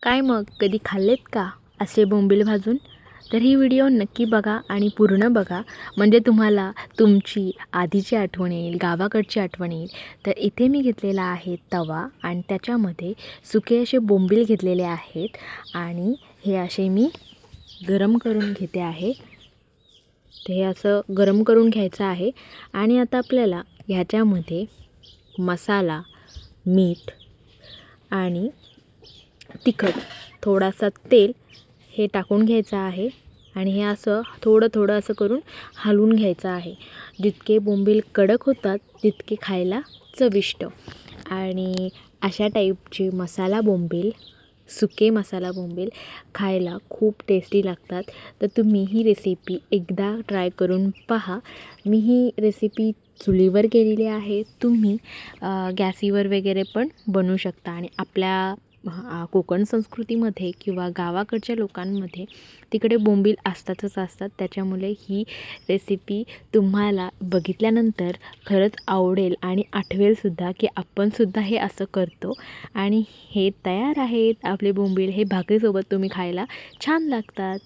काय मग कधी खाल्लेत का असे बोंबील भाजून? तर ही व्हिडिओ नक्की बघा आणि पूर्ण बघा, म्हणजे तुम्हाला तुमची आधीची आठवण येईल, गावाकडची आठवण येईल. तर इथे मी घेतलेला आहे तवा आणि त्याच्यामध्ये सुके असे बोंबील घेतलेले आहेत आणि हे असे मी गरम करून घेते आहे. ते हे असं गरम करून घ्यायचं आहे आणि आता आपल्याला ह्याच्यामध्ये मसाला, मीठ आणि तिखट, थोडासा तेल हे टाकून घ्यायचं आहे आणि हे असं थोडं थोडं असं करून हलवून घ्यायचं आहे. जितके बोंबील कडक होतात तितके खायला चविष्ट. आणि अशा टाईपचे मसाला बोंबील, सुके मसाला बोंबील खायला खूप टेस्टी लागतात. तर तुम्ही ही रेसिपी एकदा ट्राय करून पहा. मी ही रेसिपी चुलीवर केलेली आहे. तुम्ही गॅसीवर वगैरे पण बनवू शकता. आणि आपल्या कोकण संस्कृतीमध्ये किंवा गावाकडच्या लोकांमध्ये तिकडे बोंबील असतातच असतात. त्याच्यामुळे ही रेसिपी तुम्हाला बघितल्यानंतर खरंच आवडेल आणि आठवेलसुद्धा की आपणसुद्धा हे असं करतो. आणि हे तयार आहेत आपले बोंबील. हे भाकरीसोबत तुम्ही खायला छान लागतात.